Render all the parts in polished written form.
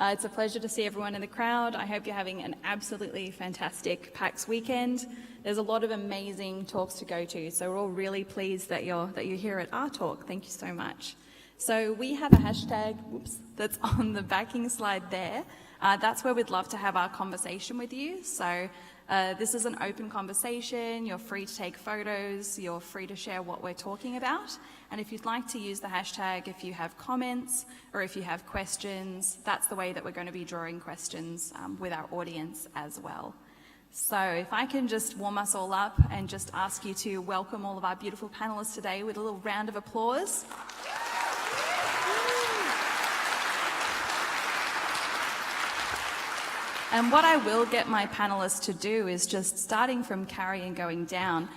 It's a pleasure to see everyone in the crowd. I hope you're having an absolutely fantastic PAX weekend. There's a lot of amazing talks to go to, so we're all really pleased that you're here at our talk. Thank you so much. So we have a hashtag, that's on the backing slide there. That's where we'd love to have our conversation with you. So this is an open conversation. You're free to take photos. You're free to share what we're talking about. And if you'd like to use the hashtag, if you have comments or if you have questions, that's the way that we're going to be drawing questions with our audience as well. So if I can just warm us all up and just ask you to welcome all of our beautiful panelists today with a little round of applause. And what I will get my panelists to do is just starting from Carrie and going down,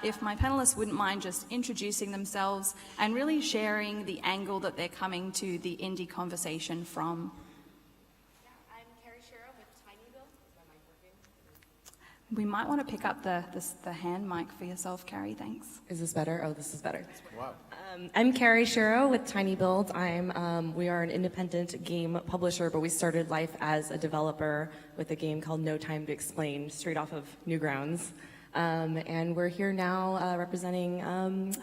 if my panelists wouldn't mind just introducing themselves and really sharing the angle that they're coming to the indie conversation from. Yeah, I'm Carrie Sherrill with TinyBuild. Is my mic working? We might want to pick up the hand mic for yourself, Carrie, thanks. Is this better? Oh, this is better. Wow. I'm Carrie Sherrill with TinyBuild. We are an independent game publisher, but we started life as a developer with a game called No Time to Explain, straight off of Newgrounds. And we're here now representing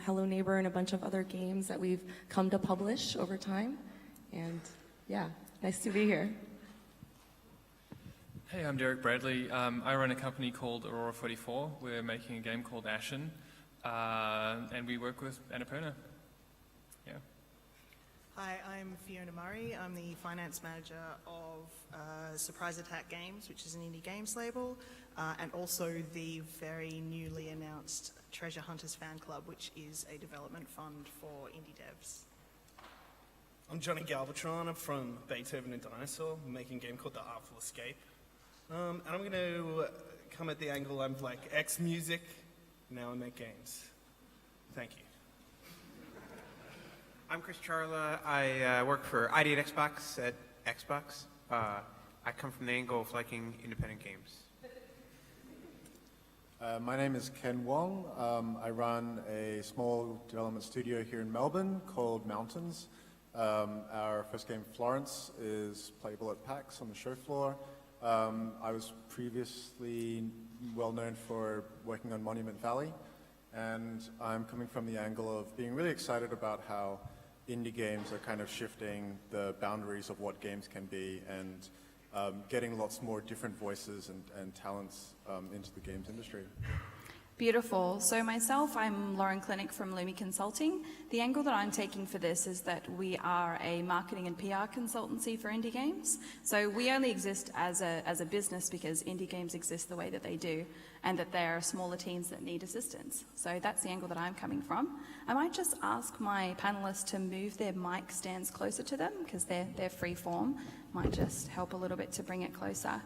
Hello Neighbor and a bunch of other games that we've come to publish over time. And yeah, nice to be here. Hey, I'm Derek Bradley. I run a company called Aurora 44. We're making a game called Ashen, and we work with Annapurna. Yeah. Hi, I'm Fiona Murray. I'm the finance manager of Surprise Attack Games, which is an indie games label, and also the very newly announced Treasure Hunters Fan Club, which is a development fund for indie devs. I'm Johnny Galvatron. I'm from Beethoven and Dinosaur. I'm making a game called The Artful Escape. And I'm going to come at the angle, I'm like ex-music, now I make games. Thank you. I'm Chris Charla. I work for ID at Xbox at Xbox. I come from the angle of liking independent games. My name is Ken Wong. I run a small development studio here in Melbourne called Mountains. Our first game, Florence, is playable at PAX on the show floor. I was previously well known for working on Monument Valley, and I'm coming from the angle of being really excited about how indie games are kind of shifting the boundaries of what games can be and getting lots more different voices and talents into the games industry. Beautiful. So myself, I'm Lauren Clinnick from Lumi Consulting. The angle that I'm taking for this is that we are a marketing and PR consultancy for indie games. So we only exist as a business because indie games exist the way that they do, and that there are smaller teams that need assistance. So that's the angle that I'm coming from. I might just ask my panelists to move their mic stands closer to them because they're free form. Might just help a little bit to bring it closer.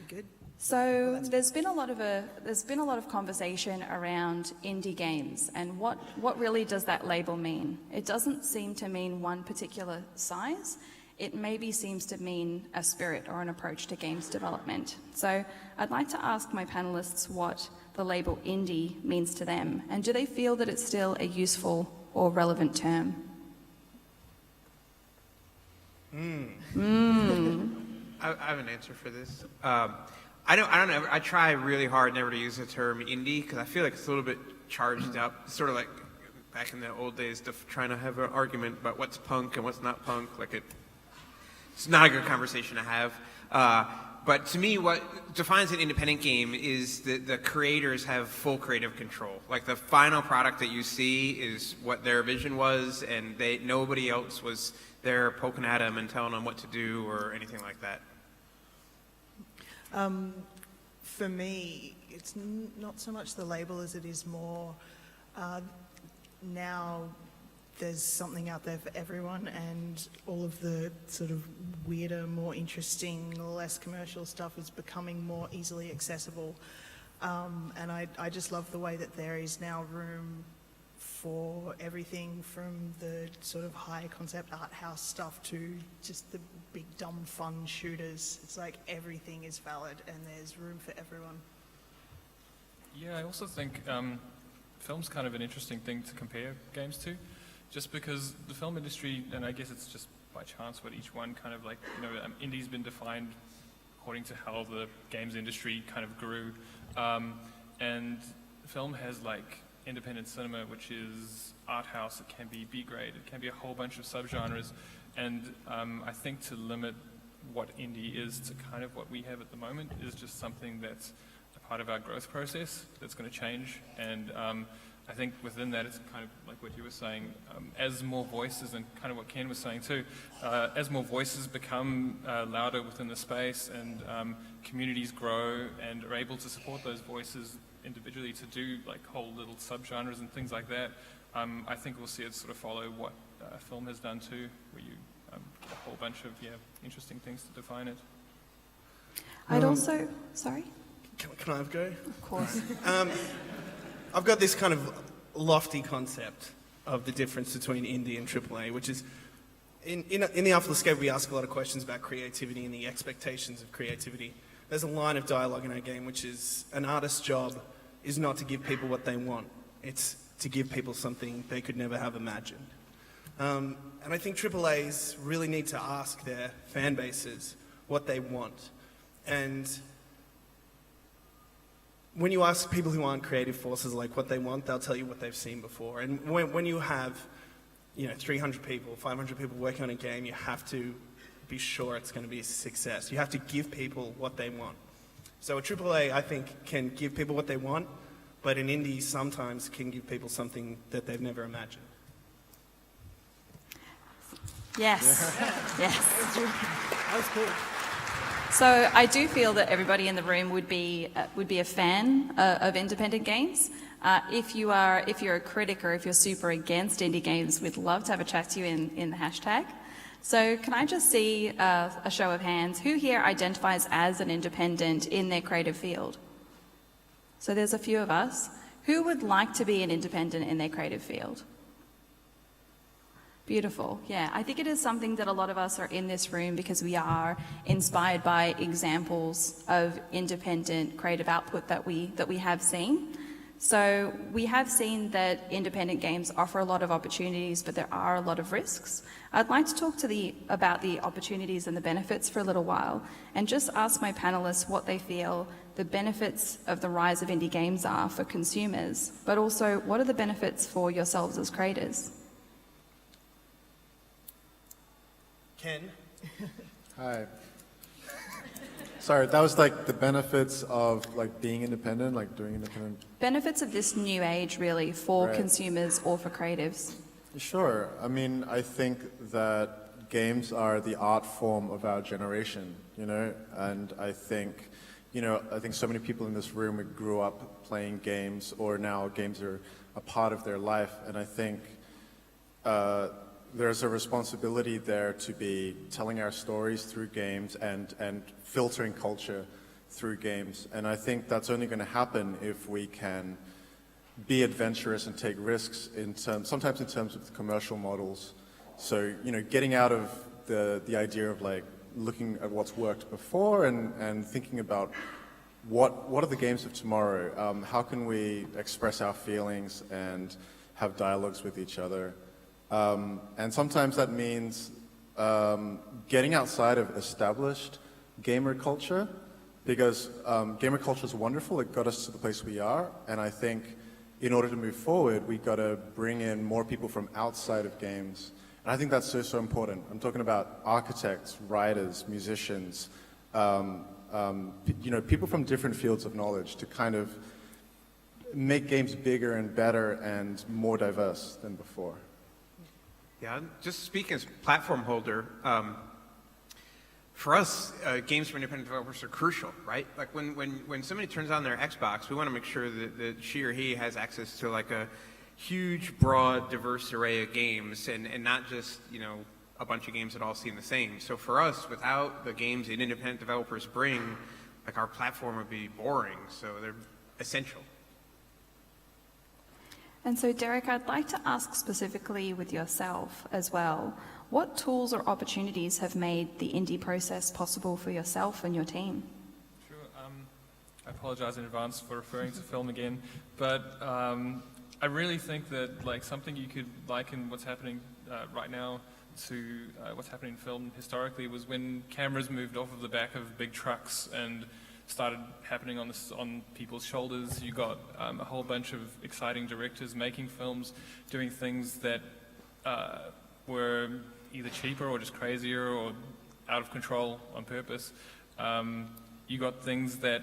Good. So there's been a lot of conversation around indie games and what really does that label mean? It doesn't seem to mean one particular size. It maybe seems to mean a spirit or an approach to games development. So I'd like to ask my panelists what the label indie means to them, and do they feel that it's still a useful or relevant term? I have an answer for this. I don't ever, I try really hard never to use the term indie because I feel like it's a little bit charged up, sort of like back in the old days, trying to have an argument about what's punk and what's not punk. It's not a good conversation to have. But to me, what defines an independent game is that the creators have full creative control. Like the final product that you see is what their vision was, and nobody else was there poking at them and telling them what to do or anything like that. For me, it's not so much the label as it is more now there's something out there for everyone, and all of the sort of weirder, more interesting, less commercial stuff is becoming more easily accessible. And I just love the way that there is now room for everything from the sort of high concept art house stuff to just the big dumb fun shooters. It's like everything is valid and there's room for everyone. Yeah, I also think film's kind of an interesting thing to compare games to, just because the film industry, and I guess it's just by chance what each one kind of like, indie's been defined according to how the games industry kind of grew. And film has like independent cinema, which is art house, it can be B-grade, it can be a whole bunch of subgenres. And I think to limit what indie is to kind of what we have at the moment is just something that's a part of our growth process that's going to change. And I think within that, it's kind of like what you were saying, as more voices, and kind of what Ken was saying too, as more voices become louder within the space and communities grow and are able to support those voices individually to do like whole little subgenres and things like that, I think we'll see it sort of follow what film has done too, where you get a whole bunch of interesting things to define it. I'd also, sorry? Can I have a go? Of course. I've got this kind of lofty concept of the difference between indie and AAA, which is, in the Alpha Escape, we ask a lot of questions about creativity and the expectations of creativity. There's a line of dialogue in our game, which is, an artist's job is not to give people what they want. It's to give people something they could never have imagined. And I think AAAs really need to ask their fan bases what they want. And when you ask people who aren't creative forces like what they want, they'll tell you what they've seen before. And when you have 300 people, 500 people working on a game, you have to be sure it's going to be a success. You have to give people what they want. So a AAA, I think, can give people what they want, but an indie sometimes can give people something that they've never imagined. Yes. Yes. That was cool. So I do feel that everybody in the room would be a fan of independent games. If you're a critic or if you're super against indie games, we'd love to have a chat to you in the hashtag. So can I just see a show of hands? Who here identifies as an independent in their creative field? So there's a few of us. Who would like to be an independent in their creative field? Beautiful. Yeah, I think it is something that a lot of us are in this room because we are inspired by examples of independent creative output that we have seen. So we have seen that independent games offer a lot of opportunities, but there are a lot of risks. I'd like to talk about the opportunities and the benefits for a little while, and just ask my panelists what they feel the benefits of the rise of indie games are for consumers, but also what are the benefits for yourselves as creators? Ken? Hi. Sorry, that was like the benefits of like being independent, like doing independent. Benefits of this new age, really, for Right. consumers or for creatives. Sure. I mean, I think that games are the art form of our generation, and I think so many people in this room grew up playing games, or now games are a part of their life, and I think there's a responsibility there to be telling our stories through games and filtering culture through games. And I think that's only going to happen if we can be adventurous and take risks sometimes in terms of the commercial models. So, getting out of the idea of like looking at what's worked before and thinking about what are the games of tomorrow? How can we express our feelings and have dialogues with each other? And sometimes that means getting outside of established gamer culture, because gamer culture is wonderful. It got us to the place we are, and I think in order to move forward, we got to bring in more people from outside of games. And I think that's so important. I'm talking about architects, writers, musicians, people from different fields of knowledge to kind of make games bigger and better and more diverse than before. Yeah, just speaking as platform holder, for us, games from independent developers are crucial, right? Like when somebody turns on their Xbox, we want to make sure that she or he has access to like a huge, broad, diverse array of games, and not just, a bunch of games that all seem the same. So for us, without the games that independent developers bring, like our platform would be boring, so they're essential. And so, Derek, I'd like to ask specifically with yourself as well, what tools or opportunities have made the indie process possible for yourself and your team? Sure. I apologize in advance for referring to film again, but I really think that like something you could liken what's happening right now what's happening in film historically was when cameras moved off of the back of big trucks and started happening on people's shoulders. You got a whole bunch of exciting directors making films, doing things that were either cheaper or just crazier or out of control on purpose. You got things that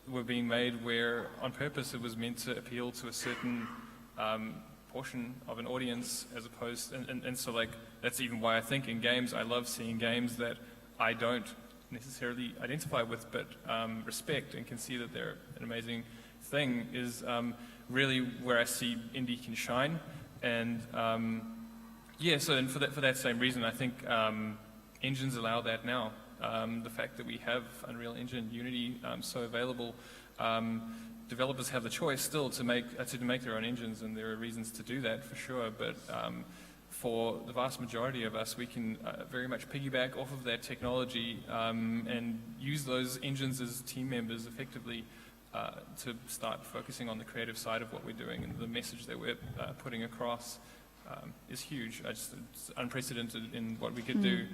were being made where on purpose it was meant to appeal to a certain portion of an audience, as opposed, and so like that's even why I think in games I love seeing games that I don't necessarily identify with but respect and can see that they're an amazing thing, is really where I see indie can shine. And yeah, so and for that same reason, I think engines allow that now. The fact that we have Unreal Engine, Unity so available, developers have the choice still to make their own engines, and there are reasons to do that for sure. But for the vast majority of us, we can very much piggyback off of that technology and use those engines as team members effectively to start focusing on the creative side of what we're doing, and the message that we're putting across is huge. It's unprecedented in what we could do.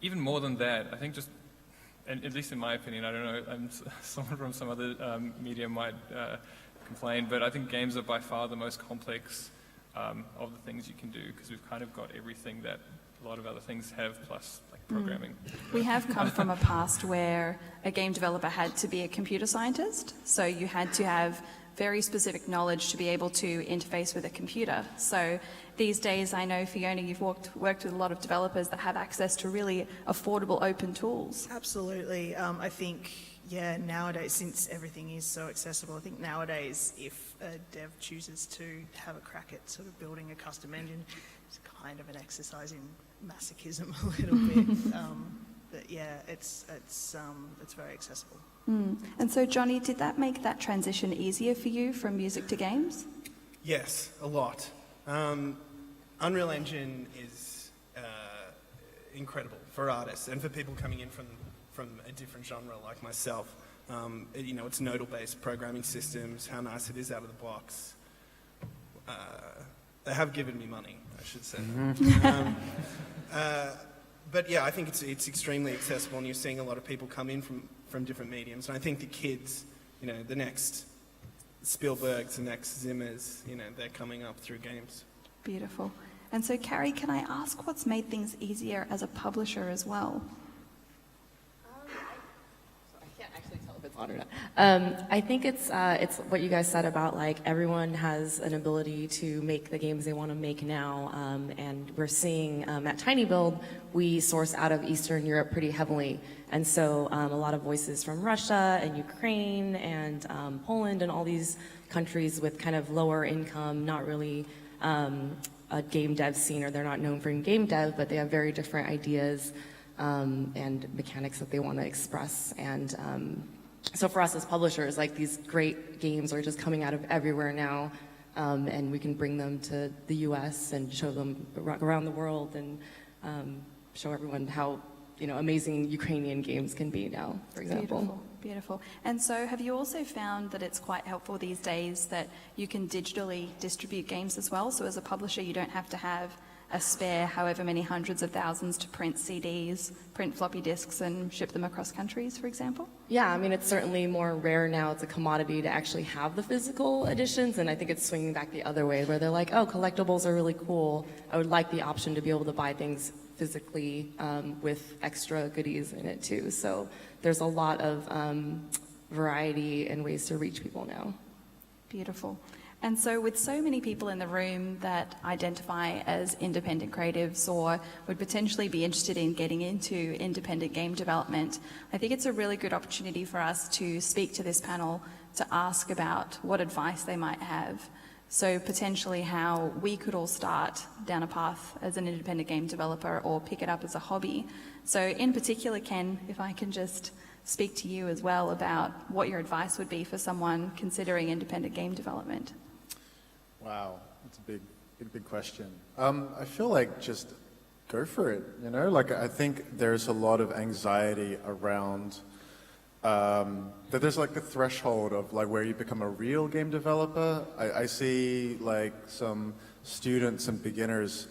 Even more than that, I think and at least in my opinion, I don't know, someone from some other media might complain, but I think games are by far the most complex of the things you can do, because we've kind of got everything that a lot of other things have, plus like programming. We have come from a past where a game developer had to be a computer scientist, so you had to have very specific knowledge to be able to interface with a computer. So these days, I know, Fiona, you've worked with a lot of developers that have access to really affordable open tools. Absolutely. I think, yeah, nowadays, since everything is so accessible, I think nowadays if a dev chooses to have a crack at sort of building a custom engine, it's kind of an exercise in masochism a little bit. But yeah, it's very accessible. And so, Johnny, did that make that transition easier for you from music to games? Yes, a lot. Unreal Engine is incredible for artists and for people coming in from a different genre like myself. It's nodal-based programming systems, how nice it is out of the box. They have given me money, I should say. But yeah, I think it's extremely accessible, and you're seeing a lot of people come in from different mediums. And I think the kids, the next Spielbergs, the next Zimmers, they're coming up through games. Beautiful. And so, Carrie, can I ask what's made things easier as a publisher as well? I can't actually tell if it's on or not. I think it's what you guys said about like everyone has an ability to make the games they want to make now, and we're seeing at Tiny Build we source out of Eastern Europe pretty heavily, and so a lot of voices from Russia and Ukraine and Poland and all these countries with kind of lower income, not really a game dev scene, or they're not known for game dev, but they have very different ideas and mechanics that they want to express. And so for us as publishers, like these great games are just coming out of everywhere now, and we can bring them to the US and show them around the world, and show everyone how amazing Ukrainian games can be now, for example. Beautiful, beautiful. And so have you also found that it's quite helpful these days that you can digitally distribute games as well? So as a publisher, you don't have to have a spare however many hundreds of thousands to print CDs, print floppy disks, and ship them across countries, for example? Yeah, I mean, it's certainly more rare now. It's a commodity to actually have the physical editions, and I think it's swinging back the other way, where they're like, oh, collectibles are really cool. I would like the option to be able to buy things physically with extra goodies in it too. So there's a lot of variety and ways to reach people now. Beautiful. And so with so many people in the room that identify as independent creatives or would potentially be interested in getting into independent game development, I think it's a really good opportunity for us to speak to this panel to ask about what advice they might have. So potentially how we could all start down a path as an independent game developer or pick it up as a hobby. So in particular, Ken, if I can just speak to you as well about what your advice would be for someone considering independent game development. Wow, that's a big question. I feel like just go for it, Like I think there's a lot of anxiety around that there's like the threshold of like where you become a real game developer. I see like some students and beginners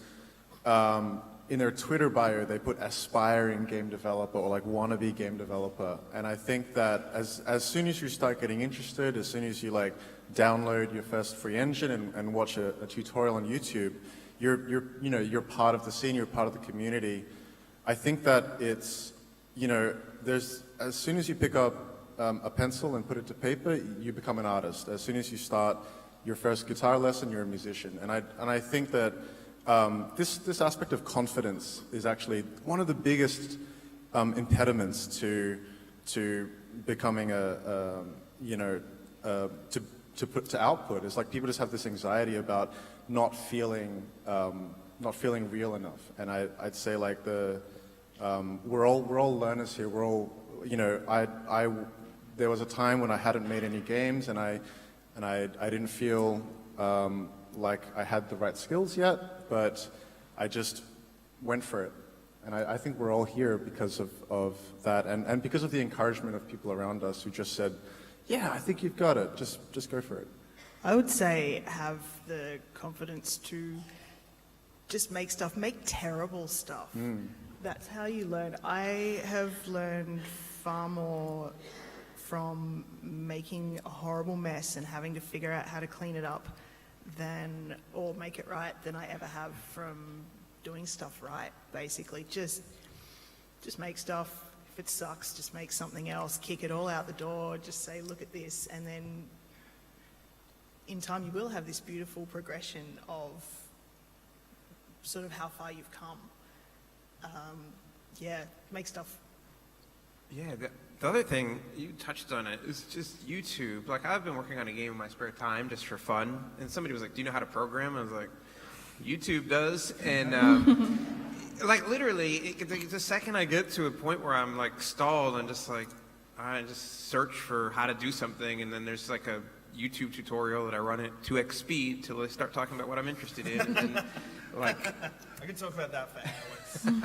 in their Twitter bio, they put aspiring game developer or like wannabe game developer. And I think that as soon as you start getting interested, as soon as you like download your first free engine and watch a tutorial on YouTube, you're part of the scene, you're part of the community. I think that it's, as soon as you pick up a pencil and put it to paper, you become an artist. As soon as you start your first guitar lesson, you're a musician. And I think that this aspect of confidence is actually one of the biggest impediments to becoming to output. It's like people just have this anxiety about not feeling real enough. And I'd say like we're all learners here. We're all, there was a time when I hadn't made any games and I didn't feel like I had the right skills yet, but I just went for it. And I think we're all here because of that and because of the encouragement of people around us who just said, yeah, I think you've got it, just go for it. I would say have the confidence to just make stuff, make terrible stuff. That's how you learn. I have learned far more from making a horrible mess and having to figure out how to clean it up or make it right than I ever have from doing stuff right, basically. Just make stuff. If it sucks, just make something else, kick it all out the door, just say, look at this, and then in time you will have this beautiful progression of sort of how far you've come. Make stuff. Yeah, the other thing, you touched on it, is just YouTube. Like, I've been working on a game in my spare time just for fun, and somebody was like, do you know how to program? I was like, YouTube does, and like, literally, the second I get to a point where I'm like stalled and just like, I just search for how to do something, and then there's like a YouTube tutorial that I run at 2x speed till I start talking about what I'm interested in, and like... I can talk about that for hours.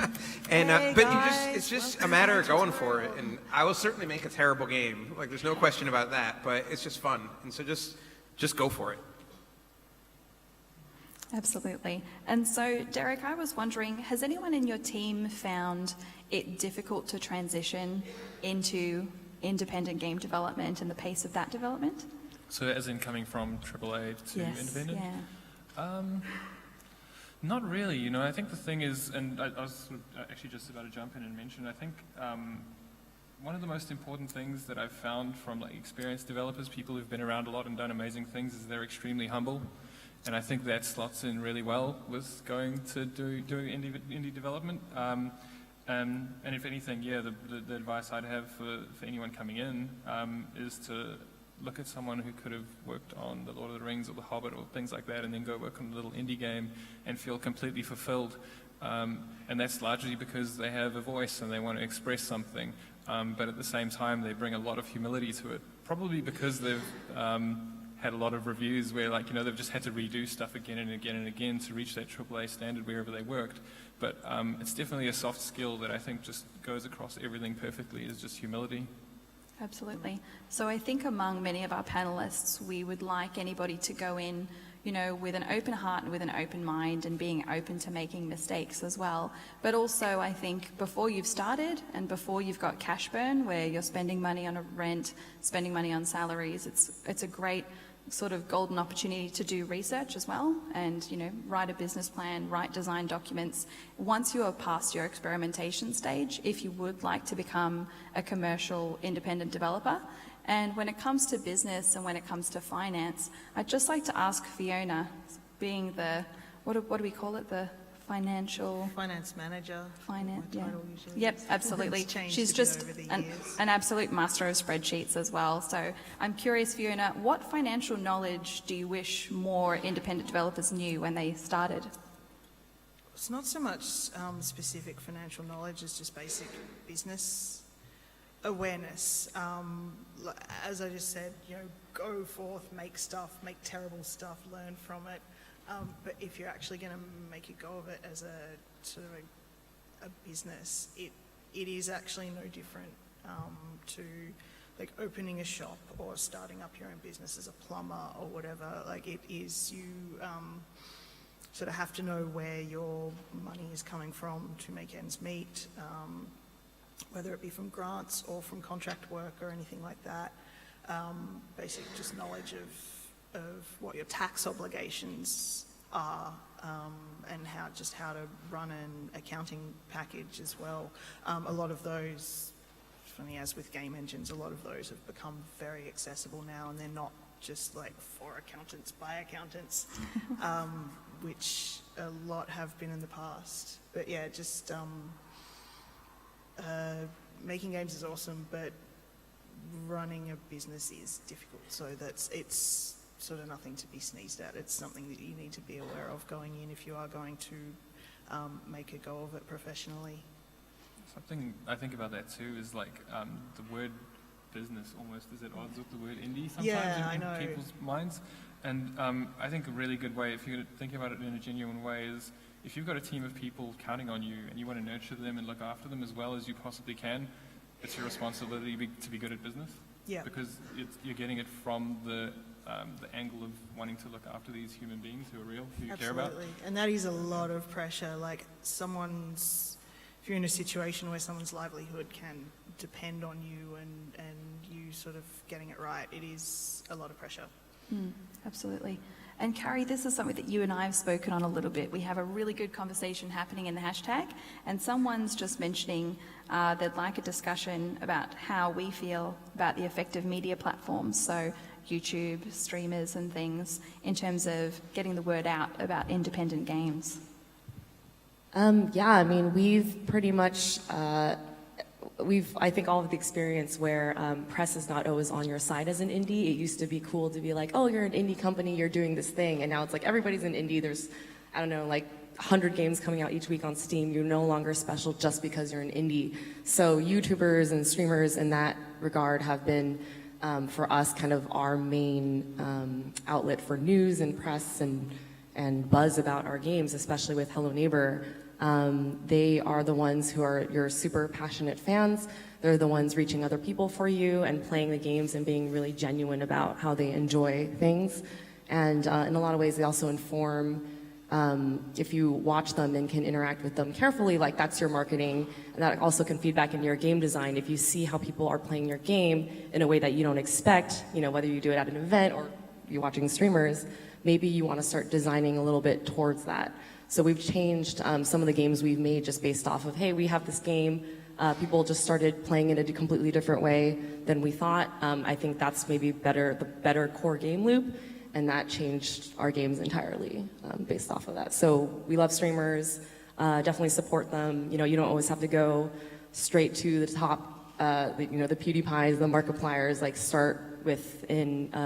And Hey but guys, it's just a matter of going for it, and I will certainly make a terrible game. Like, there's no question about that, but it's just fun, and so just go for it. Absolutely. And so, Derek, I was wondering, has anyone in your team found it difficult to transition into independent game development and the pace of that development? So as in coming from AAA to independent? Yeah. Not really, I think the thing is, and I was sort of actually just about to jump in and mention, I think one of the most important things that I've found from like experienced developers, people who've been around a lot and done amazing things, is they're extremely humble. And I think that slots in really well with going to do indie development. And if anything, the advice I'd have for anyone coming in is to look at someone who could have worked on The Lord of the Rings or The Hobbit or things like that, and then go work on a little indie game and feel completely fulfilled. And that's largely because they have a voice and they want to express something. But at the same time, they bring a lot of humility to it, probably because they've had a lot of reviews where, like, they've just had to redo stuff again and again and again to reach that AAA standard wherever they worked. But it's definitely a soft skill that I think just goes across everything perfectly, is just humility. Absolutely. So I think among many of our panelists, we would like anybody to go in, with an open heart and with an open mind and being open to making mistakes as well. But also, I think before you've started and before you've got cash burn, where you're spending money on a rent, spending money on salaries, it's a great sort of golden opportunity to do research as well and, write a business plan, write design documents. Once you are past your experimentation stage, if you would like to become a commercial independent developer. And when it comes to business and when it comes to finance, I'd just like to ask Fiona, being the, what do we call it, the financial... Finance manager. Finance, my yeah. title usually Yep, is. absolutely. It's changed She's a bit just over the an years. absolute master of spreadsheets as well. So I'm curious, Fiona, what financial knowledge do you wish more independent developers knew when they started? It's not so much specific financial knowledge, it's just basic business awareness. As I just said, go forth, make stuff, make terrible stuff, learn from it. But if you're actually going to make a go of it as a sort of a business, it is actually no different to like opening a shop or starting up your own business as a plumber or whatever. Like, it is, you sort of have to know where your money is coming from to make ends meet, whether it be from grants or from contract work or anything like that. Basic just knowledge of what your tax obligations are, and how to run an accounting package as well. A lot of those, funny as with game engines, a lot of those have become very accessible now, and they're not just like for accountants by accountants, which a lot have been in the past. But yeah, just making games is awesome, but running a business is difficult. So it's sort of nothing to be sneezed at. It's something that you need to be aware of going in if you are going to make a go of it professionally. Something I think about that too is like the word business almost is at odds with the word indie sometimes Yeah, in I know. people's minds. And I think a really good way, if you're thinking about it in a genuine way, is if you've got a team of people counting on you and you want to nurture them and look after them as well as you possibly can, it's your responsibility to be good at business. Yeah. Because you're getting it from the angle of wanting to look after these human beings who are real, who you care about. Absolutely. And that is a lot of pressure. Like if you're in a situation where someone's livelihood can depend on you and you sort of getting it right, it is a lot of pressure. Absolutely. And Carrie, this is something that you and I have spoken on a little bit. We have a really good conversation happening in the hashtag, and someone's just mentioning they'd like a discussion about how we feel about the effective media platforms, so YouTube, streamers and things, in terms of getting the word out about independent games. Yeah, I mean, we've pretty much, I think all of the experience where press is not always on your side as an indie. It used to be cool to be like, oh, you're an indie company, you're doing this thing. And now it's like everybody's an indie. There's, I don't know, like 100 games coming out each week on Steam. You're no longer special just because you're an indie. So YouTubers and streamers in that regard have been, for us, kind of our main outlet for news and press and buzz about our games, especially with Hello Neighbor. They are the ones who are your super passionate fans. They're the ones reaching other people for you and playing the games and being really genuine about how they enjoy things. And in a lot of ways, they also inform, if you watch them and can interact with them carefully, like that's your marketing. And that also can feed back into your game design. If you see how people are playing your game in a way that you don't expect, you know, whether you do it at an event or you're watching streamers, maybe you want to start designing a little bit towards that. So we've changed some of the games we've made just based off of, hey, we have this game, people just started playing it a completely different way than we thought. I think that's maybe the better core game loop, and that changed our games entirely based off of that. So we love streamers, definitely support them. You know, you don't always have to go straight to the top, the PewDiePies, the Markipliers, like start with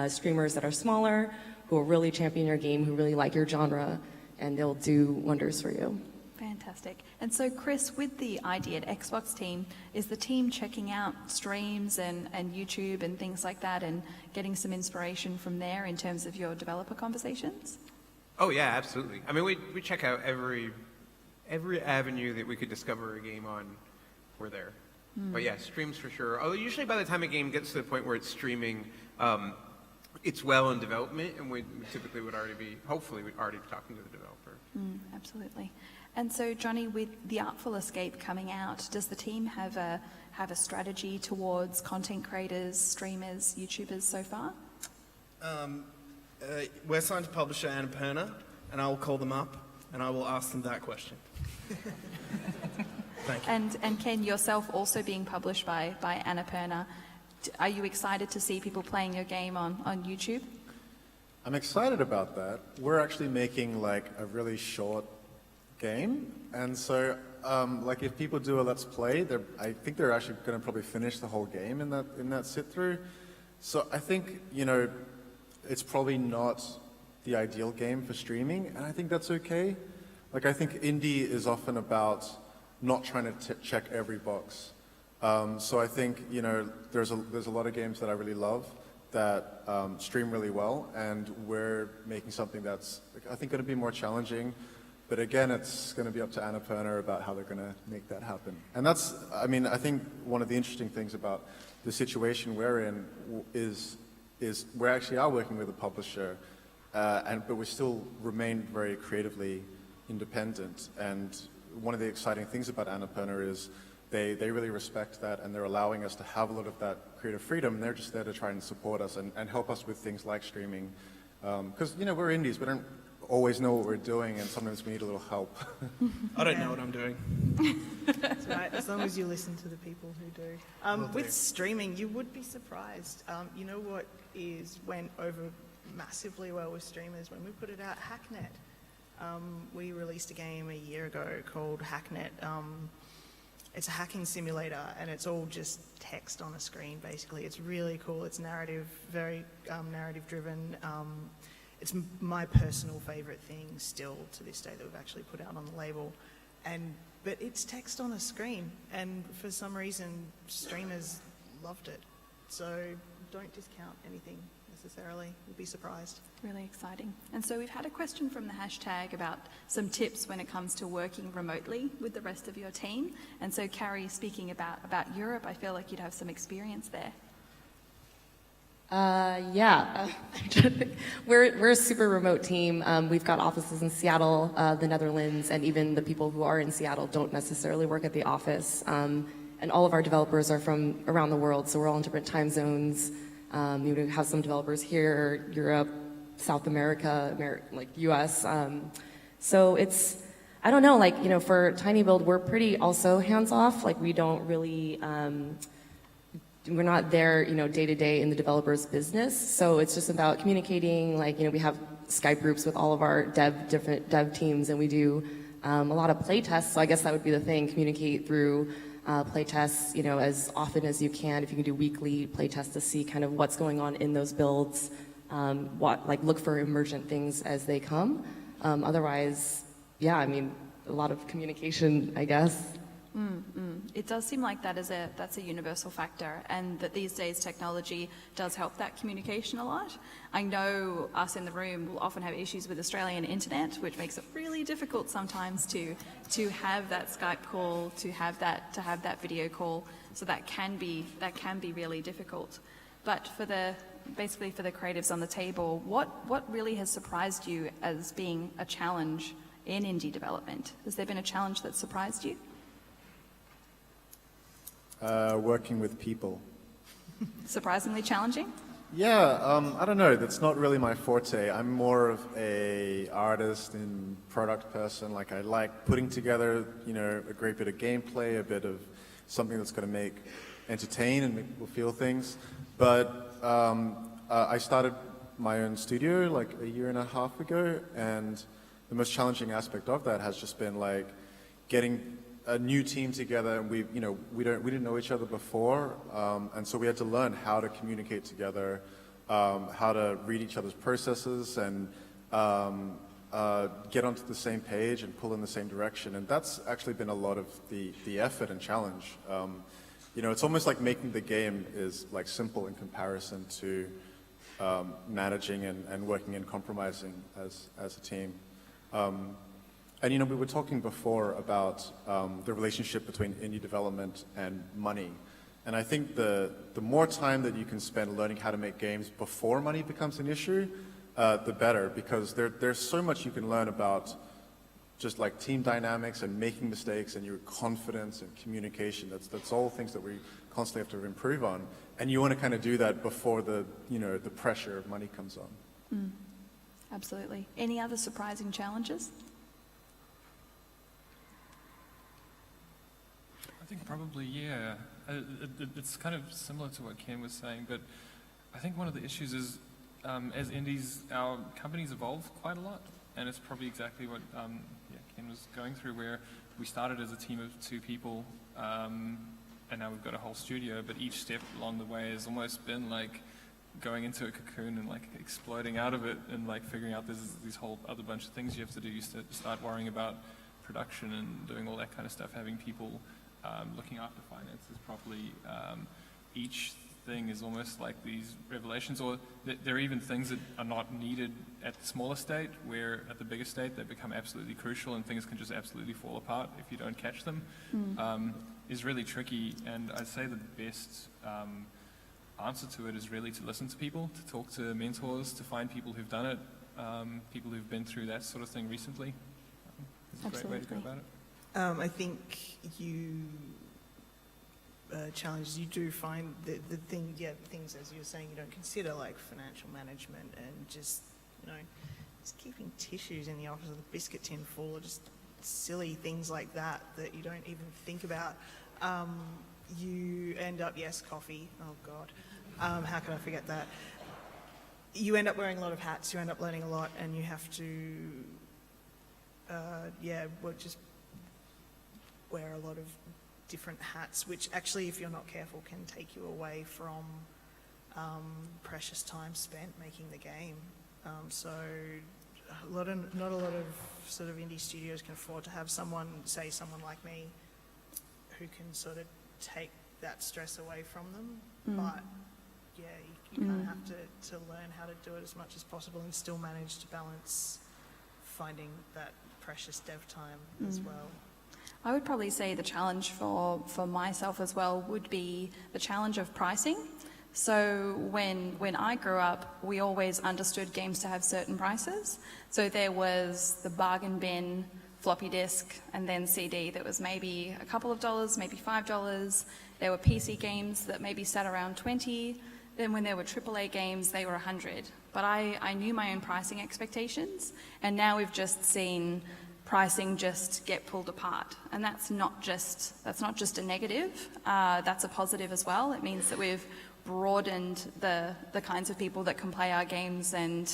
streamers that are smaller, who will really champion your game, who really like your genre, and they'll do wonders for you. Fantastic. And so, Chris, with the ID at Xbox team, is the team checking out streams and YouTube and things like that and getting some inspiration from there in terms of your developer conversations? Oh yeah, absolutely. I mean, we check out every avenue that we could discover a game on. We're there. But yeah, streams for sure. Although usually by the time a game gets to the point where it's streaming, it's well in development, and we typically would already be talking to the developer. Absolutely. And so, Johnny, with The Artful Escape coming out, does the team have a strategy towards content creators, streamers, YouTubers so far? We're signed to publisher Annapurna, and I will call them up, and I will ask them that question. Thank you. And Ken, yourself also being published by Annapurna, are you excited to see people playing your game on YouTube? I'm excited about that. We're actually making like a really short game, and so like if people do a Let's Play, I think they're actually going to probably finish the whole game in that sit through. So I think, you know, it's probably not the ideal game for streaming, and I think that's okay. Like I think indie is often about not trying to check every box. So I think, you know, there's a lot of games that I really love that stream really well, and we're making something that's, I think, going to be more challenging. But again, it's going to be up to Annapurna about how they're going to make that happen. And that's, I mean, I think one of the interesting things about the situation we're in is we actually are working with a publisher but we still remain very creatively independent. And one of the exciting things about Annapurna is they really respect that, and they're allowing us to have a lot of that creative freedom. They're just there to try and support us and help us with things like streaming. Because, we're indies, we don't always know what we're doing, and sometimes we need a little help. I don't know what I'm doing. That's right, as long as you listen to the people who do. With streaming, you would be surprised. You know what went over massively well with streamers? When we put it out, Hacknet. We released a game a year ago called Hacknet. It's a hacking simulator, and it's all just text on a screen, basically. It's really cool. It's narrative, very narrative-driven. It's my personal favorite thing still to this day that we've actually put out on the label. But it's text on a screen, and for some reason, streamers loved it. So don't discount anything necessarily. You'll be surprised. Really exciting. And so we've had a question from the hashtag about some tips when it comes to working remotely with the rest of your team. And so Carrie, speaking about Europe, I feel like you'd have some experience there. Yeah, we're a super remote team. We've got offices in Seattle, the Netherlands, and even the people who are in Seattle don't necessarily work at the office. And all of our developers are from around the world, so we're all in different time zones. We have some developers here, Europe, South America, like US. So it's, I don't know, like, for Tiny Build, we're pretty also hands-off. Like, we don't really, we're not there, day to day in the developer's business. So it's just about communicating. Like, we have Skype groups with all of our different dev teams, and we do a lot of play tests. So I guess that would be the thing, communicate through play tests, as often as you can. If you can do weekly play tests to see kind of what's going on in those builds, look for emergent things as they come. Otherwise, yeah, a lot of communication, I guess. It does seem like that's a universal factor, and that these days technology does help that communication a lot. I know us in the room will often have issues with Australian internet, which makes it really difficult sometimes to have that Skype call, to have that video call. So that can be really difficult. But basically for the creatives on the table, what really has surprised you as being a challenge in indie development? Has there been a challenge that surprised you? Working with people. Surprisingly challenging? Yeah, I don't know. That's not really my forte. I'm more of a artist and product person. Like, I like putting together, a great bit of gameplay, a bit of something that's going to entertain and make people feel things. But I started my own studio like a year and a half ago, and the most challenging aspect of that has just been like getting a new team together, and we didn't know each other before, and so we had to learn how to communicate together, how to read each other's processes, and get onto the same page and pull in the same direction. And that's actually been a lot of the effort and challenge. It's almost like making the game is like simple in comparison to managing and working and compromising as a team. And we were talking before about the relationship between indie development and money. And I think the more time that you can spend learning how to make games before money becomes an issue, the better, because there's so much you can learn about just like team dynamics and making mistakes and your confidence and communication. That's all things that we constantly have to improve on. And you want to kind of do that before the pressure of money comes on. Absolutely. Any other surprising challenges? I think probably, yeah. It's kind of similar to what Ken was saying, but I think one of the issues is, as indies, our companies evolve quite a lot, and it's probably exactly what Ken was going through, where we started as a team of 2 people, and now we've got a whole studio, but each step along the way has almost been like going into a cocoon and like exploding out of it, and like figuring out there's these whole other bunch of things you have to do. You start worrying about production and doing all that kind of stuff, having people looking after finances properly. Each thing is almost like these revelations, or there are even things that are not needed at the smaller state, where at the bigger state they become absolutely crucial, and things can just absolutely fall apart if you don't catch them. Is really tricky. And I'd say the best answer to it is really to listen to people, to talk to mentors, to find people who've done it, people who've been through that sort of thing recently. It's a great way to go Absolutely. about it. I think challenges you do find the things as you were saying you don't consider, like financial management and just just keeping tissues in the office with a biscuit tin full, or just silly things like that that you don't even think about. You end up, coffee. Oh God, how can I forget that? You end up wearing a lot of hats. You end up learning a lot, and you have to, just wear a lot of different hats, which actually, if you're not careful, can take you away from precious time spent making the game. So not a lot of sort of indie studios can afford to have someone like me who can sort of take that stress away from them. But you kind of have to learn how to do it as much as possible and still manage to balance finding that precious dev time as well. I would probably say the challenge for myself as well would be the challenge of pricing. So when I grew up, we always understood games to have certain prices. So there was the bargain bin, floppy disk, and then CD that was maybe a couple of dollars, maybe $5. There were PC games that maybe sat around 20. Then when there were AAA games, they were 100. But I knew my own pricing expectations, and now we've just seen pricing just get pulled apart. And that's not just a negative, that's a positive as well. It means that we've broadened the kinds of people that can play our games and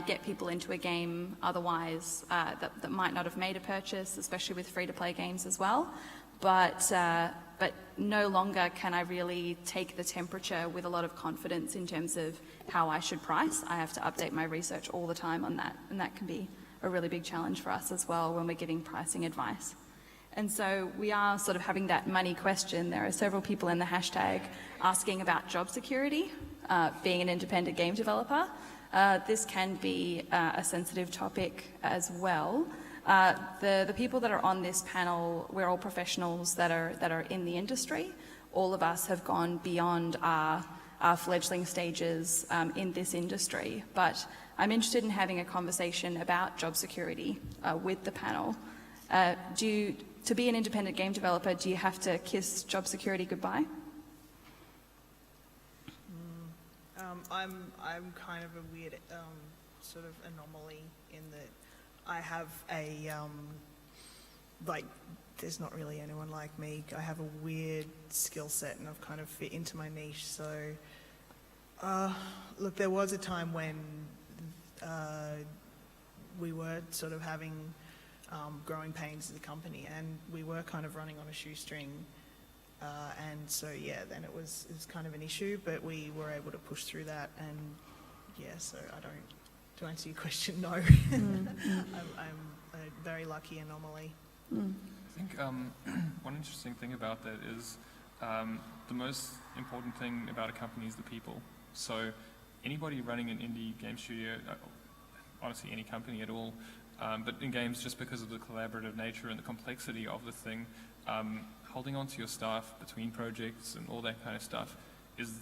get people into a game otherwise that might not have made a purchase, especially with free-to-play games as well. But no longer can I really take the temperature with a lot of confidence in terms of how I should price. I have to update my research all the time on that, and that can be a really big challenge for us as well when we're giving pricing advice. And so we are sort of having that money question. There are several people in the hashtag asking about job security, being an independent game developer. This can be a sensitive topic as well. The people that are on this panel, we're all professionals that are in the industry. All of us have gone beyond our fledgling stages in this industry. But I'm interested in having a conversation about job security with the panel. To be an independent game developer, do you have to kiss job security goodbye? I'm kind of a weird sort of anomaly in that I have a there's not really anyone like me. I have a weird skill set and I've kind of fit into my niche. So look, there was a time when we were sort of having growing pains as a company, and we were kind of running on a shoestring, and so then it was kind of an issue, but we were able to push through that, and so to answer your question, no. I'm a very lucky anomaly. I think one interesting thing about that is the most important thing about a company is the people. So anybody running an indie game studio, honestly any company at all, but in games, just because of the collaborative nature and the complexity of the thing, holding on to your staff between projects and all that kind of stuff is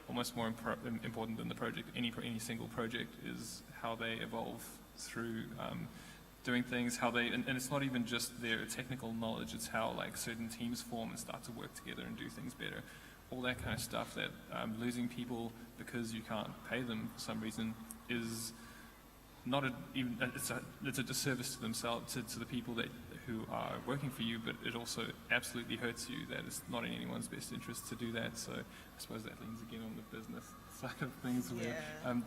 almost more important than the project. Any single project is how they evolve through doing things, and it's not even just their technical knowledge, it's how like certain teams form and start to work together and do things better. All that kind of stuff, that losing people because you can't pay them for some reason is not it's a disservice to themselves, to the people who are working for you, but it also absolutely hurts you that it's not in anyone's best interest to do that. So I suppose that leans again on the business side of things, where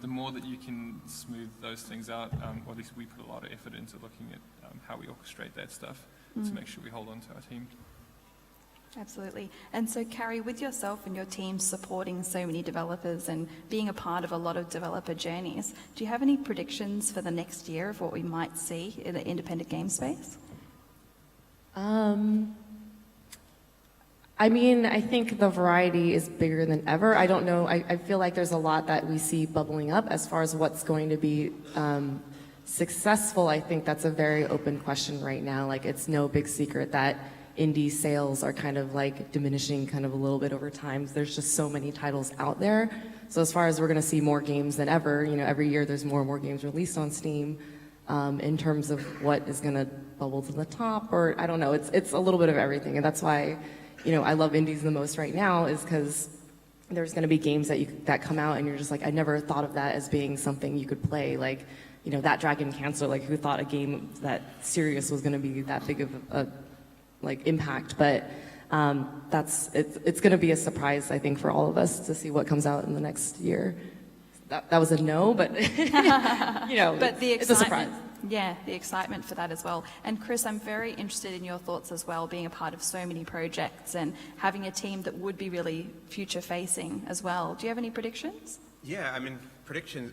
the more that you can smooth those things out, or at least we put a lot of effort into looking at how we orchestrate that stuff to make sure we hold on to our team. Absolutely. And so, Carrie, with yourself and your team supporting so many developers and being a part of a lot of developer journeys, do you have any predictions for the next year of what we might see in the independent game space? I mean, I think the variety is bigger than ever. I don't know. I feel like there's a lot that we see bubbling up as far as what's going to be successful. I think that's a very open question right now. Like, it's no big secret that indie sales are kind of like diminishing kind of a little bit over time. There's just so many titles out there. So as far as we're going to see more games than ever, every year there's more and more games released on Steam. In terms of what is going to bubble to the top, or I don't know, it's a little bit of everything, and that's why, I love indies the most right now, is because there's going to be games that come out, and you're just like, I never thought of that as being something you could play, like, that Dragon Cancer, like, who thought a game that serious was going to be that big of a impact, but it's going to be a surprise, I think, for all of us to see what comes out in the next year. That was a no, but But the it's a surprise. excitement, yeah, the excitement for that as well. And Chris, I'm very interested in your thoughts as well, being a part of so many projects and having a team that would be really future facing as well. Do you have any predictions? Yeah, predictions.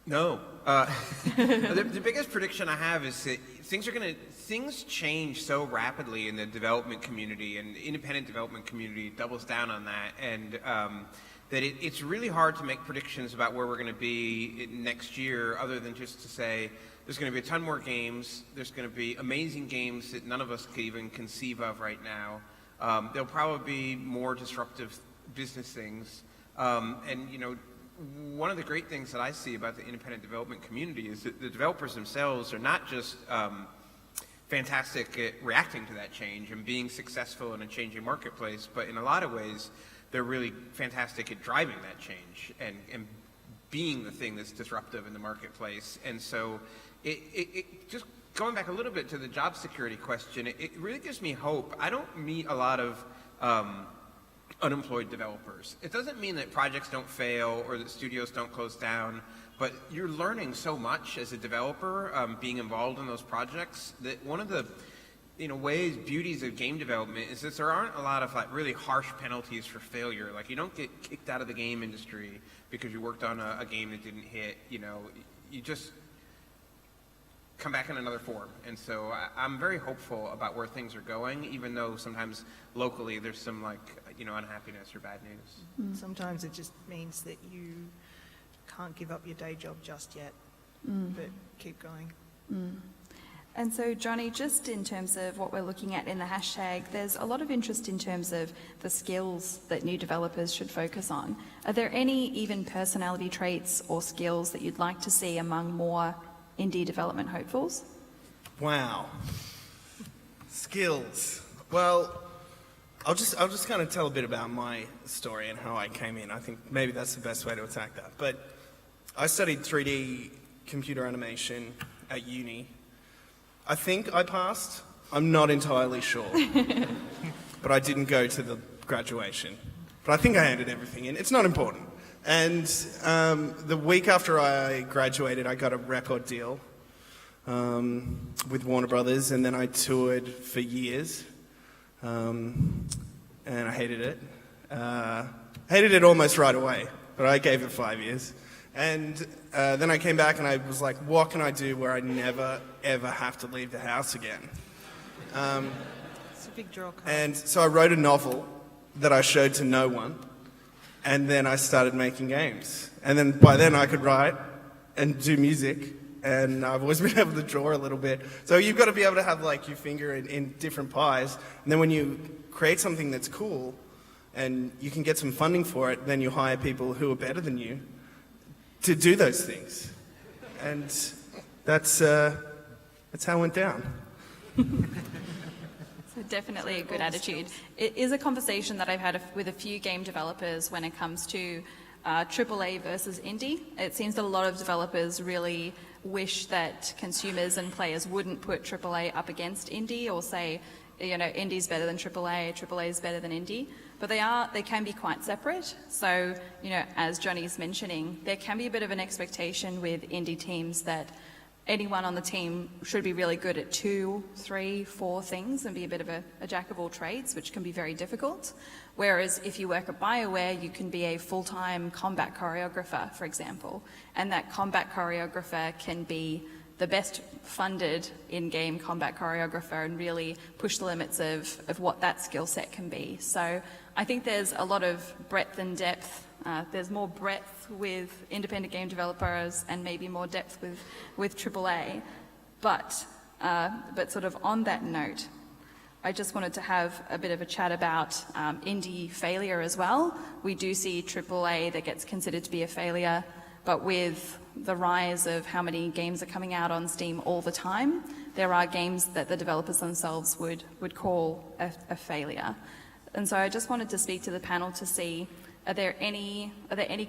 No. The biggest prediction I have is that things change so rapidly in the development community, and the independent development community doubles down on that, and that it's really hard to make predictions about where we're going to be next year, other than just to say there's going to be a ton more games, there's going to be amazing games that none of us could even conceive of right now. There'll probably be more disruptive business things, and one of the great things that I see about the independent development community is that the developers themselves are not just fantastic at reacting to that change and being successful in a changing marketplace, but in a lot of ways they're really fantastic at driving that change and being the thing that's disruptive in the marketplace. And so it just going back a little bit to the job security question, it really gives me hope. I don't meet a lot of unemployed developers. It doesn't mean that projects don't fail or that studios don't close down, but you're learning so much as a developer being involved in those projects that one of the beauties of game development is that there aren't a lot of really harsh penalties for failure. Like, you don't get kicked out of the game industry because you worked on a game that didn't hit. You just come back in another form. And so I'm very hopeful about where things are going, even though sometimes locally there's some unhappiness or bad news. Sometimes it just means that you can't give up your day job just yet, but keep going. And so, Johnny, just in terms of what we're looking at in the hashtag, there's a lot of interest in terms of the skills that new developers should focus on. Are there any even personality traits or skills that you'd like to see among more indie development hopefuls? Wow. Skills. Well, I'll just kind of tell a bit about my story and how I came in. I think maybe that's the best way to attack that. But I studied 3D computer animation at uni. I think I passed. I'm not entirely sure. But I didn't go to the graduation. But I think I handed everything in. It's not important. And the week after I graduated, I got a record deal with Warner Brothers, and then I toured for years. And I hated it. Hated it almost right away, but I gave it 5 years. And then I came back and I was like, what can I do where I never, ever have to leave the house again? It's a big draw card. And so I wrote a novel that I showed to no one, and then I started making games. And then by then I could write and do music, and I've always been able to draw a little bit. So you've got to be able to have your finger in different pies, and then when you create something that's cool and you can get some funding for it, then you hire people who are better than you to do those things. And that's how it went down. So definitely a good attitude. It is a conversation that I've had with a few game developers when it comes to AAA versus indie. It seems that a lot of developers really wish that consumers and players wouldn't put AAA up against indie or say, indie's better than AAA, AAA is better than indie. But they can be quite separate. So, as Johnny's mentioning, there can be a bit of an expectation with indie teams that anyone on the team should be really good at 2, 3, 4 things and be a bit of a jack of all trades, which can be very difficult. Whereas if you work at BioWare, you can be a full-time combat choreographer, for example. And that combat choreographer can be the best funded in-game combat choreographer and really push the limits of what that skill set can be. So I think there's a lot of breadth and depth. There's more breadth with independent game developers and maybe more depth with AAA. But sort of on that note, I just wanted to have a bit of a chat about indie failure as well. We do see AAA that gets considered to be a failure, but with the rise of how many games are coming out on Steam all the time, there are games that the developers themselves would call a failure. And so I just wanted to speak to the panel to see, are there any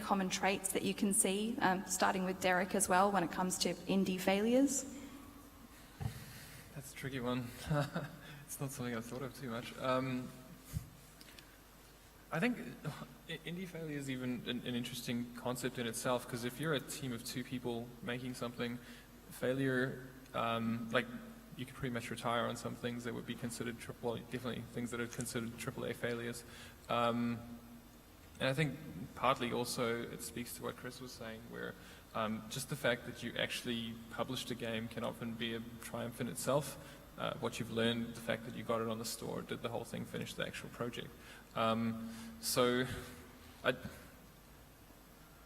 common traits that you can see, starting with Derek as well, when it comes to indie failures? That's a tricky one. It's not something I've thought of too much. I think indie failure is even an interesting concept in itself, because if you're a team of 2 people making something, failure, like you could pretty much retire on some things that would be considered definitely things that are considered AAA failures. And I think partly also it speaks to what Chris was saying, where just the fact that you actually published a game can often be a triumph in itself. What you've learned, the fact that you got it on the store, did the whole thing finish the actual project. So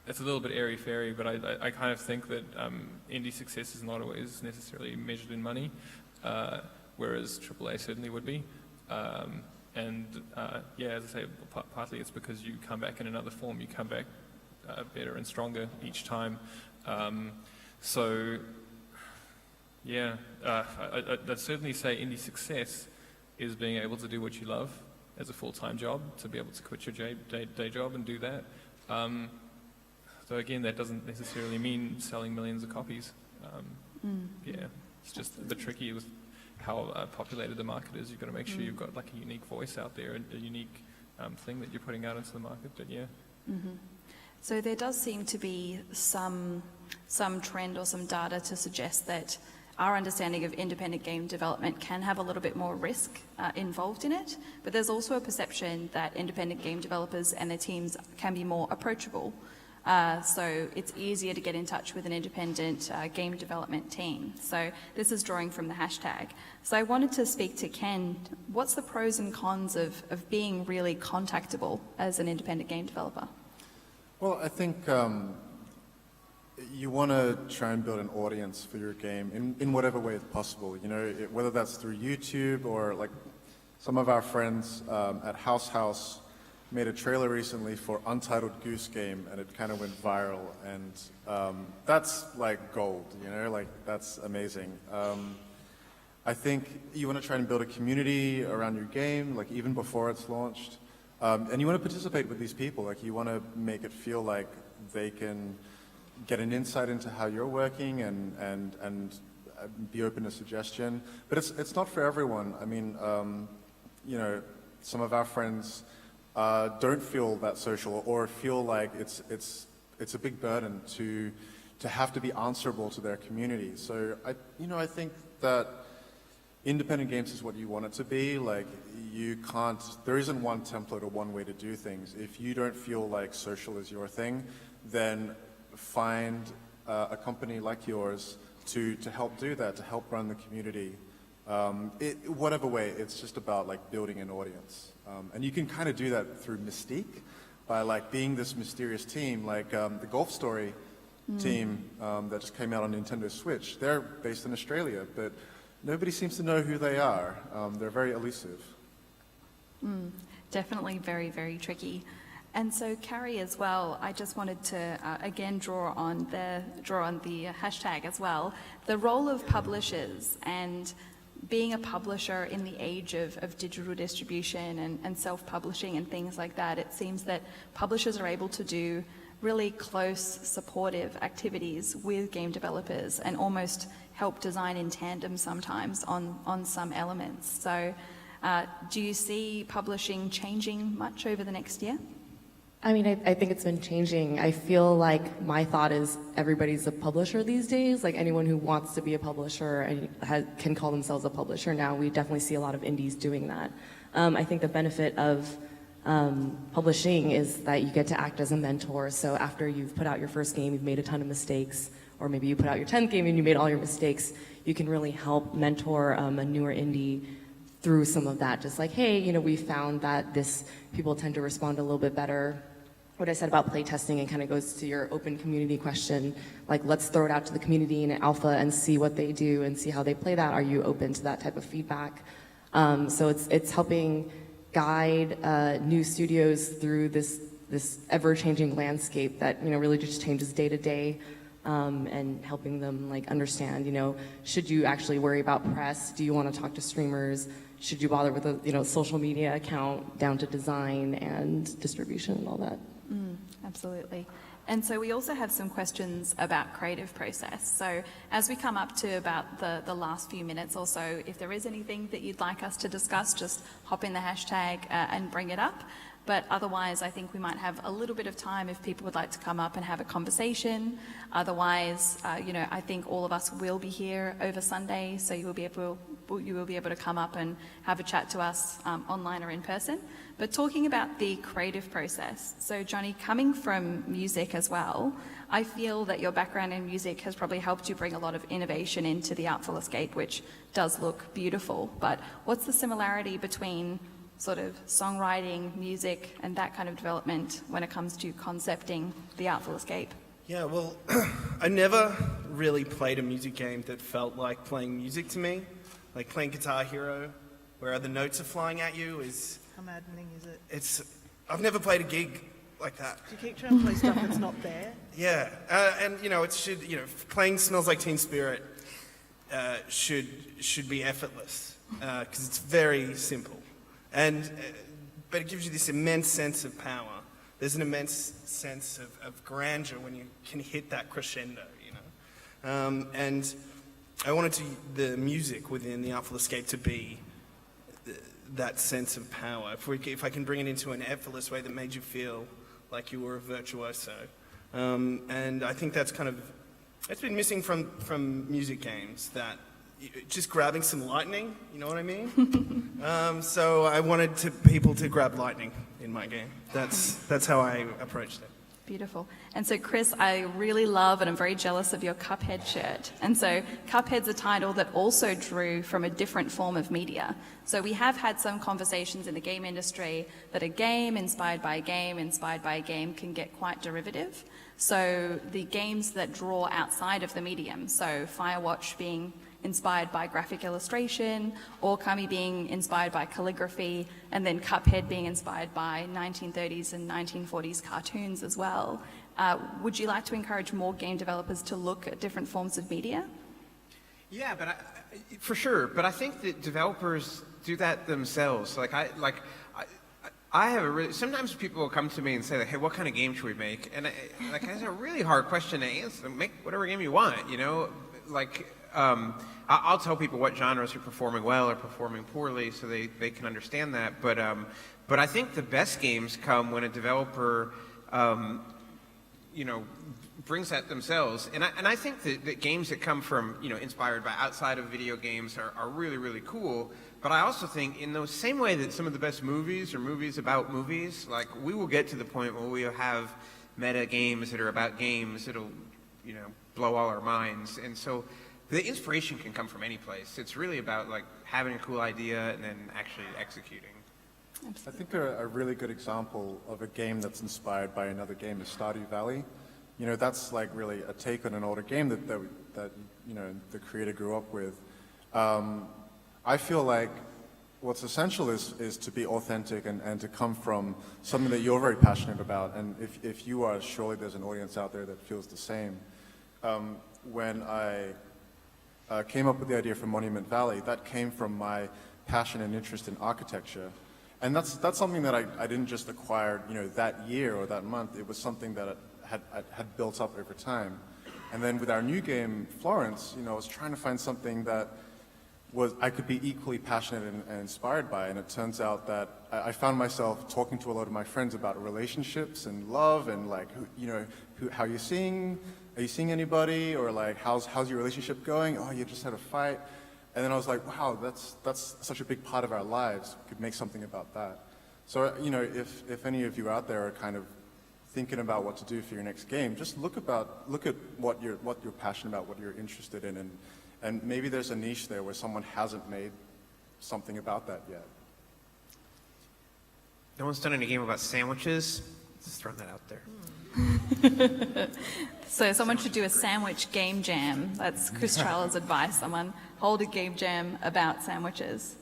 it's a little bit airy-fairy, but I kind of think that indie success is not always necessarily measured in money, whereas AAA certainly would be. Yeah, as I say, partly it's because you come back in another form. You come back better and stronger each time. Yeah, I'd certainly say indie success is being able to do what you love as a full-time job, to be able to quit your day job and do that. Though again, that doesn't necessarily mean selling millions of copies. Yeah, it's just a bit tricky with how populated the market is. You've got to make sure you've got like a unique voice out there, a unique thing that you're putting out into the market, but yeah. So there does seem to be some trend or some data to suggest that our understanding of independent game development can have a little bit more risk involved in it, but there's also a perception that independent game developers and their teams can be more approachable. So it's easier to get in touch with an independent game development team. So this is drawing from the hashtag. So I wanted to speak to Ken. What's the pros and cons of being really contactable as an independent game developer? Well, I think you want to try and build an audience for your game in whatever way possible. You know, whether that's through YouTube or like some of our friends at House made a trailer recently for Untitled Goose Game, and it kind of went viral, and that's like gold, you know, like that's amazing. I think you want to try and build a community around your game, like even before it's launched, and you want to participate with these people, like you want to make it feel like they can get an insight into how you're working and be open to suggestion. But it's not for everyone. I mean, you know, some of our friends don't feel that social or feel like it's a big burden to have to be answerable to their community. So I think that independent games is what you want it to be. Like there isn't one template or one way to do things. If you don't feel like social is your thing, then find a company like yours to help do that, to help run the community. Whatever way, it's just about like building an audience. And you can kind of do that through mystique by like being this mysterious team, like the Golf Story team that just came out on Nintendo Switch. They're based in Australia, but nobody seems to know who they are. They're very elusive. Definitely very, very tricky. And so, Carrie, as well, I just wanted to again draw on the hashtag as well. The role of publishers and being a publisher in the age of digital distribution and self-publishing and things like that. It seems that publishers are able to do really close, supportive activities with game developers and almost help design in tandem sometimes on some elements. So, do you see publishing changing much over the next year? I mean, I think it's been changing. I feel like my thought is everybody's a publisher these days. Like anyone who wants to be a publisher and can call themselves a publisher now. We definitely see a lot of indies doing that. I think the benefit of publishing is that you get to act as a mentor. So after you've put out your first game, you've made a ton of mistakes, or maybe you put out your 10th game and you made all your mistakes, you can really help mentor a newer indie through some of that. Just like, hey, we found that people tend to respond a little bit better. What I said about playtesting, it kind of goes to your open community question. Like, let's throw it out to the community in an alpha and see what they do and see how they play that. Are you open to that type of feedback? So it's helping guide new studios through this ever-changing landscape that really just changes day to day, and helping them like understand, should you actually worry about press? Do you want to talk to streamers? Should you bother with a social media account, down to design and distribution and all that? Absolutely. And so we also have some questions about creative process. So as we come up to about the last few minutes or so, if there is anything that you'd like us to discuss, just hop in the hashtag and bring it up. But otherwise, I think we might have a little bit of time if people would like to come up and have a conversation. Otherwise, I think all of us will be here over Sunday, so you will be able to come up and have a chat to us online or in person. But talking about the creative process, so Johnny, coming from music as well, I feel that your background in music has probably helped you bring a lot of innovation into the Artful Escape, which does look beautiful. But what's the similarity between sort of songwriting, music, and that kind of development when it comes to concepting the Artful Escape? Yeah, well, I never really played a music game that felt like playing music to me. Like playing Guitar Hero, where the notes are flying at you is... How maddening is it? I've never played a gig like that. Do you keep trying to play stuff that's not there? Yeah, and it should, playing Smells Like Teen Spirit should be effortless, because it's very simple. But it gives you this immense sense of power. There's an immense sense of grandeur when you can hit that crescendo, and I wanted the music within the Artful Escape to be that sense of power. If I can bring it into an effortless way that made you feel like you were a virtuoso. And I think that's it's been missing from music games, that just grabbing some lightning, you know what I mean? So I wanted people to grab lightning in my game. That's how I approached it. Beautiful. And so, Chris, I really love and I'm very jealous of your Cuphead shirt. And so Cuphead's a title that also drew from a different form of media. So we have had some conversations in the game industry that a game inspired by a game inspired by a game can get quite derivative. So the games that draw outside of the medium, so Firewatch being inspired by graphic illustration, Origami being inspired by calligraphy, and then Cuphead being inspired by 1930s and 1940s cartoons as well. Would you like to encourage more game developers to look at different forms of media? Yeah, but for sure. But I think that developers do that themselves. I have a really. Sometimes people will come to me and say, "Hey, what kind of game should we make?" And it's a really hard question to answer. Make whatever game you want. I'll tell people what genres are performing well or performing poorly, so they can understand that. But I think the best games come when a developer, brings that themselves. And I think that games that come from, inspired by outside of video games are really, really cool. But I also think in the same way that some of the best movies are movies about movies, like we will get to the point where we'll have meta games that are about games that'll, blow all our minds. And so the inspiration can come from any place. It's really about having a cool idea and then actually executing. I think a really good example of a game that's inspired by another game is Stardew Valley. That's really a take on an older game that the creator grew up with. I feel like what's essential is to be authentic and to come from something that you're very passionate about. And if you are, surely there's an audience out there that feels the same. When I came up with the idea for Monument Valley, that came from my passion and interest in architecture. And that's something that I didn't just acquire, that year or that month. It was something that had built up over time. And then with our new game, Florence, I was trying to find something that I could be equally passionate and inspired by. And it turns out that I found myself talking to a lot of my friends about relationships and love and how you're seeing. Are you seeing anybody? Or how's your relationship going? Oh, you just had a fight. And then I was like, wow, that's such a big part of our lives. We could make something about that. So, if any of you out there are kind of thinking about what to do for your next game, just look at what you're passionate about, what you're interested in, and maybe there's a niche there where someone hasn't made something about that yet. No one's done any game about sandwiches? Just throwing that out there. So someone should do a sandwich game jam. That's Chris Treller's advice. Someone hold a game jam about sandwiches.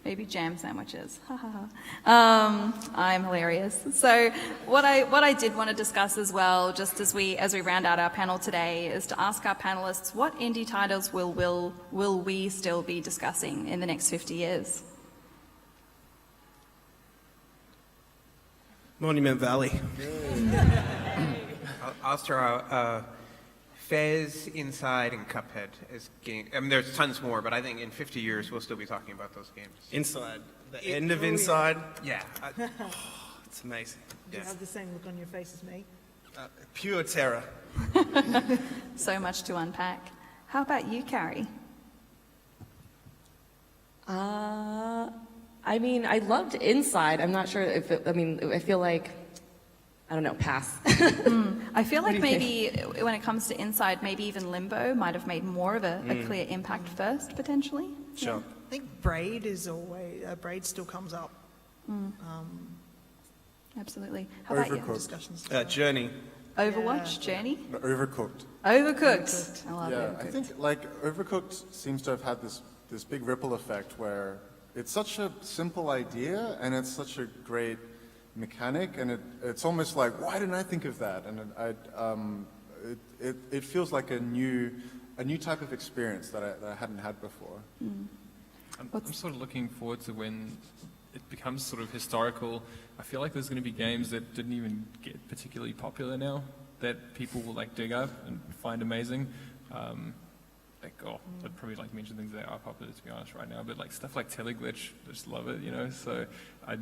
Maybe jam sandwiches. Ha ha ha. I'm hilarious. So what I did want to discuss as well, just as we round out our panel today, is to ask our panelists what indie titles will we still be discussing in the next 50 years? Monument Valley. I'll throw out Fez, Inside, and Cuphead as game. I mean, there's tons more, but I think in 50 years we'll still be talking about those games. Inside. The end of Inside. Yeah. It's amazing. Do you have the same look on your face as me? Pure terror. So much to unpack. How about you, Carrie? I mean, I loved Inside. I'm not sure if I feel like, I don't know, pass. I feel like What do you maybe when it comes to Inside, maybe even Limbo might have made more of a clear impact first, potentially. Sure. I think Braid is always, Braid still comes up. Absolutely. How about you? Overcooked. Discussions. Journey. Overwatch, Journey? No, Overcooked. Overcooked. I love Yeah, Overcooked. I think like Overcooked seems to have had this big ripple effect where it's such a simple idea and it's such a great mechanic, and it's almost like, why didn't I think of that? And it feels like a new type of experience that I hadn't had before. I'm sort of looking forward to when it becomes sort of historical. I feel like there's going to be games that didn't even get particularly popular now that people will like dig up and find amazing. I'd probably like mention things that are popular, to be honest, right now, but like stuff like Teleglitch, I just love it, you know, so I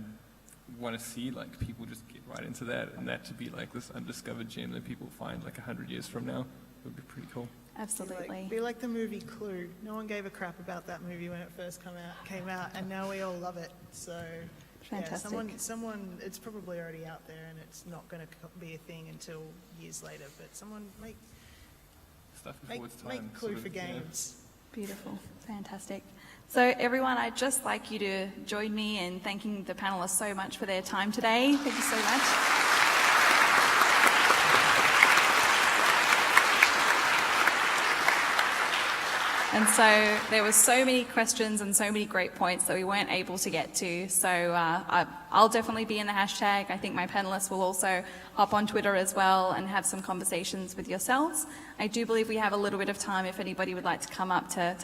want to see like people just get right into that, and that to be like this undiscovered gem that people find like 100 years from now would be pretty cool. Absolutely. Be like the movie Clue. No one gave a crap about that movie when it first came out, and now we all love it. So, Fantastic. yeah, someone, it's probably already out there, and it's not going to be a thing until years later. But someone make Stuff before its time. Clue sort of, for you know. games. Beautiful. Fantastic. So everyone, I'd just like you to join me in thanking the panelists so much for their time today. Thank you so much. And so there were so many questions and so many great points that we weren't able to get to. So I'll definitely be in the hashtag. I think my panelists will also hop on Twitter as well and have some conversations with yourselves. I do believe we have a little bit of time if anybody would like to come up to